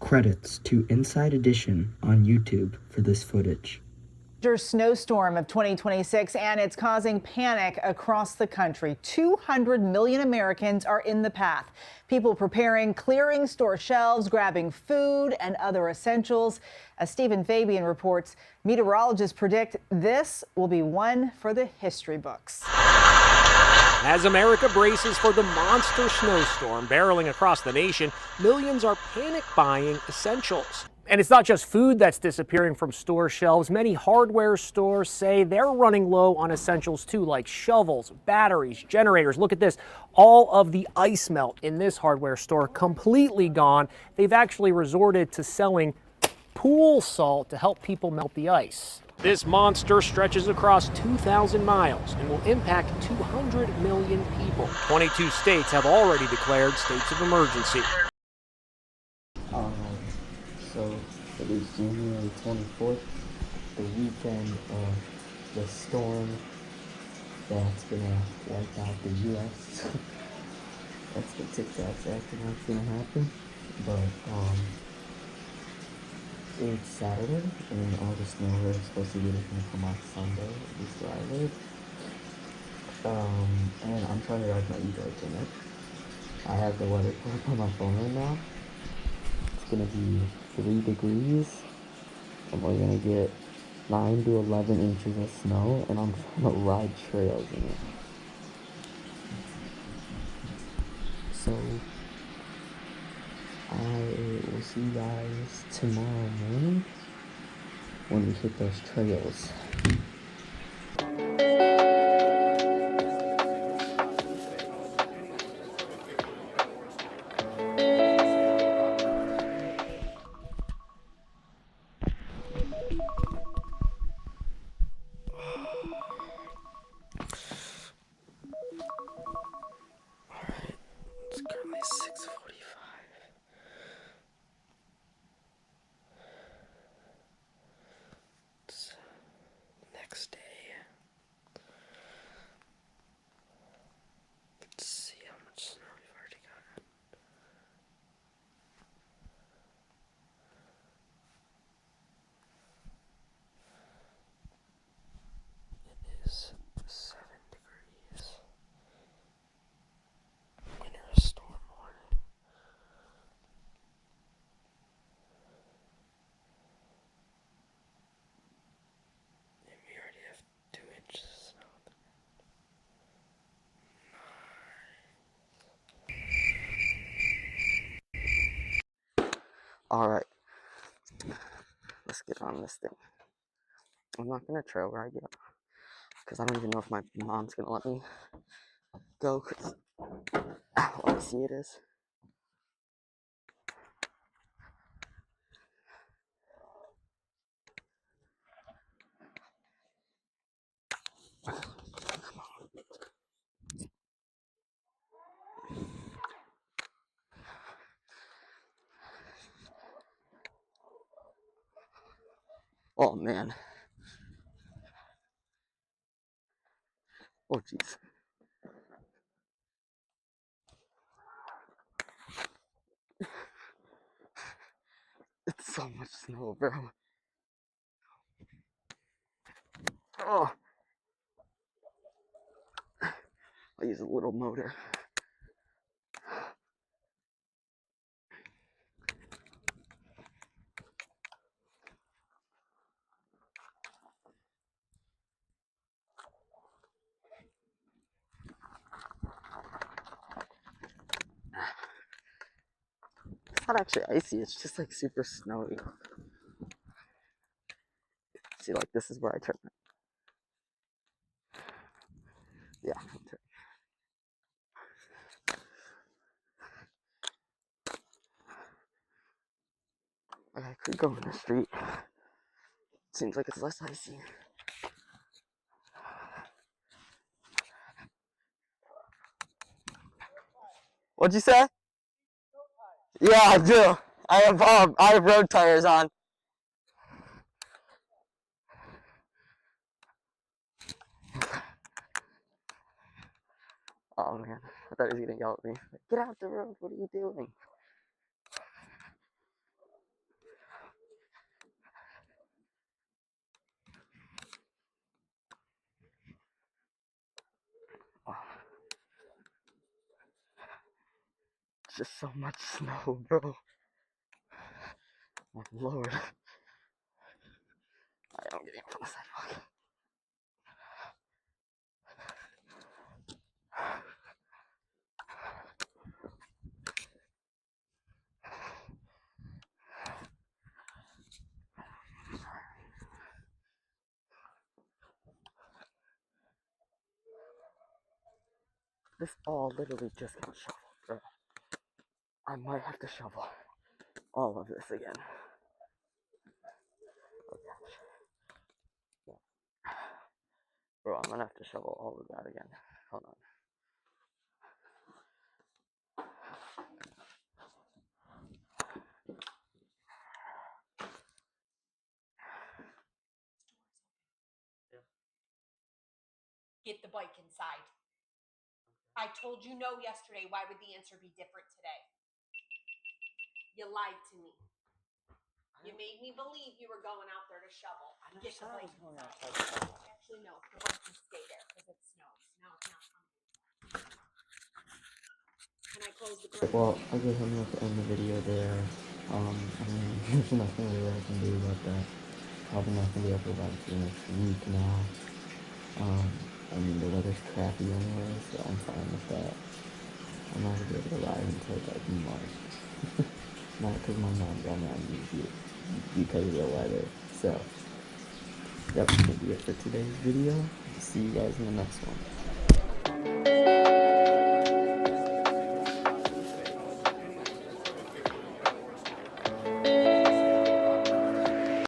Credits to Inside Edition on YouTube for this footage. Snowstorm of 2026, and it's causing panic across the country. 200 million Americans are in the path. People preparing, clearing store shelves, grabbing food and other essentials. As Stephen Fabian reports, meteorologists predict this will be one for the history books. As America braces for the monster snowstorm barreling across the nation, millions are panic buying essentials. And it's not just food that's disappearing from store shelves. Many hardware stores say they're running low on essentials too, like shovels, batteries, generators. Look at this. All of the ice melt in this hardware store completely gone. They've actually resorted to selling pool salt to help people melt the ice. This monster stretches across 2,000 miles and will impact 200 million people. 22 states have already declared states of emergency. So it is January 24th, the weekend of the storm that's gonna wipe out the U.S. That's what TikTok's acting like it's gonna happen. But it's Saturday, and all the snow is supposed to be gonna come out Sunday, at least where I live. And I'm trying to ride my e-bike in it. I have the weather pulled up on my phone right now. It's gonna be 3 degrees, and we're gonna get 9 to 11 inches of snow, and I'm trying to ride trails in it. So I will see you guys tomorrow morning when we hit those trails. It's currently 6:45. It's the next day. Let's see how much snow we've already got. It is 7 degrees. Winter storm warning. And we already have 2 inches of snow. Alright, let's get on this thing. I'm not gonna trail ride yet, because I don't even know if my mom's gonna let me go, because how icy it is. Oh man. Oh jeez. It's so much snow, bro. Oh. I'll use a little motor. It's not actually icy, it's just like super snowy. See, like this is where I turn it. Yeah. I could go in the street. Seems like it's less icy. What'd you say? Yeah, I do. I have road tires on. Oh man, I thought he was gonna yell at me. Get out the road, what are you doing? just so much snow, bro. My lord. Alright, I'm getting from the sidewalk. This all literally just got shoveled, bro. I might have to shovel all of this again. Oh gosh. Yeah. Bro, I'm gonna have to shovel all of that again. Hold on. Get the bike inside. I told you no yesterday. Why would the answer be different today? You lied to me. You made me believe you were going out there to shovel. Get the bike inside. Actually, no. The bike can stay there because it snows. Now it's not coming. Can I close the garage? Well, I guess I'm going to end the video there. I mean, there's nothing really I can do about that. Probably not going to be able to run for the next week now. I mean, the weather's crappy anyway, so I'm fine with that. I'm not going to be able to ride until like March. Not because my mom's on that because of the weather. So, that's going to be it for today's video. See you guys in the next one.